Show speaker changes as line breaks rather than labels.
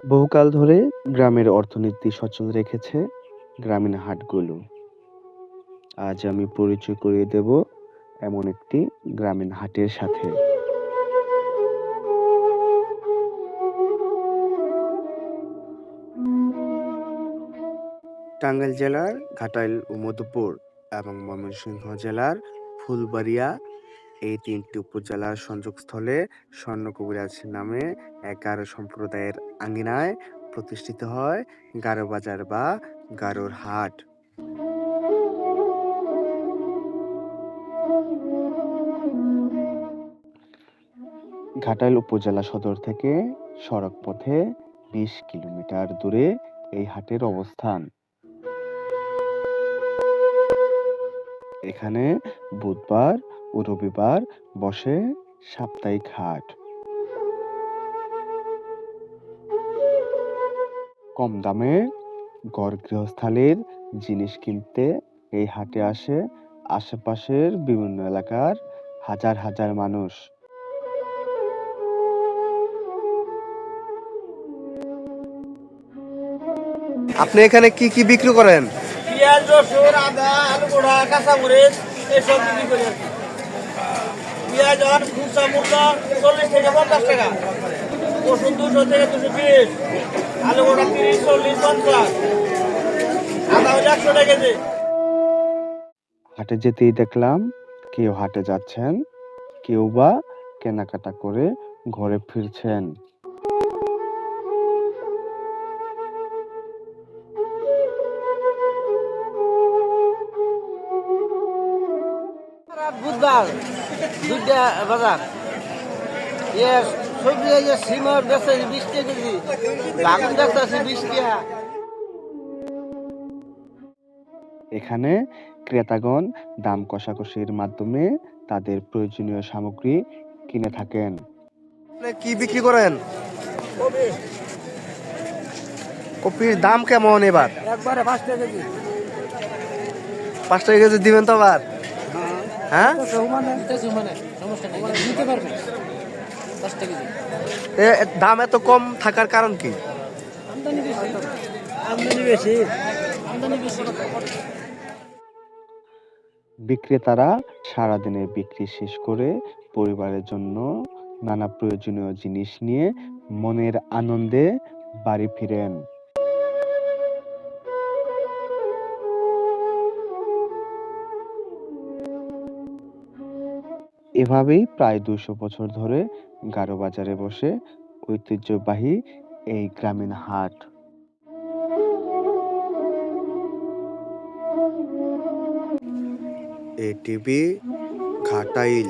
বহুকাল ধরে গ্রামের অর্থনীতি সচল রেখেছে গ্রামীণ হাটগুলো। আজ আমি পরিচয় করিয়ে দেব এমন একটি গ্রামীণ হাটের সাথে। টাঙ্গাইল জেলার ঘাটাইল ও মধুপুর এবং ময়মনসিংহ জেলার ফুলবাড়িয়া এই তিনটি উপজেলার সংযোগস্থলে স্বর্ণ কবিরাজ নামে এক গারো সম্প্রদায়ের আঙ্গিনায় প্রতিষ্ঠিত হয় গারো বাজার বা গারোর হাট। ঘাটাইল উপজেলা সদর থেকে সড়ক পথে ২০ কিলোমিটার দূরে এই হাটের অবস্থান। এখানে বুধবার ও রবিবার বসে সাপ্তাহিক হাট। কম দামে ঘর গৃহস্থালির জিনিস কিনতে এই হাটে আসে আশেপাশের বিভিন্ন এলাকার হাজার হাজার মানুষ।
আপনি এখানে কি কি বিক্রি করেন?
পেঁয়াজ, রসুন, আদা, আলু পোড়া, কাঁচামরিচ এসব বিক্রি করি আর কি। পেঁয়াজ আর খুচরা মূল্য 40 থেকে 50 টাকা, রসুন 200 থেকে 220, আলু পোড়া 30, 40, 50, আদা হলে 100 টাকা কেজি।
হাটে যেতেই দেখলাম কেউ হাটে যাচ্ছেন, কেউ বা কেনাকাটা করে ঘরে ফিরছেন।
বুধবার দুইটা বাজার এর সবজি এই যে সিমের বেচে 20 টাকা কেজি, বাগুন বেচে 20 টাকা।
এখানে ক্রেতাগণ দাম কষাকষির মাধ্যমে তাদের প্রয়োজনীয় সামগ্রী কিনে থাকেন।
আপনি কি বিক্রি করেন?
কবি
কপির দাম কেমন এবার?
একবারে 5 টাকা কেজি।
5 টাকা কেজি দিবেন তো আবার? হ্যাঁ, দাম এত কম থাকার কারণ কি?
আমদানি বেশি।
বিক্রেতারা সারাদিনের বিক্রি শেষ করে পরিবারের জন্য নানা প্রয়োজনীয় জিনিস নিয়ে মনের আনন্দে বাড়ি ফিরেন। এভাবেই প্রায় ২০০ বছর ধরে গারো বাজারে বসে ঐতিহ্যবাহী এই গ্রামীণ হাট। এটিভি ঘাটাইল।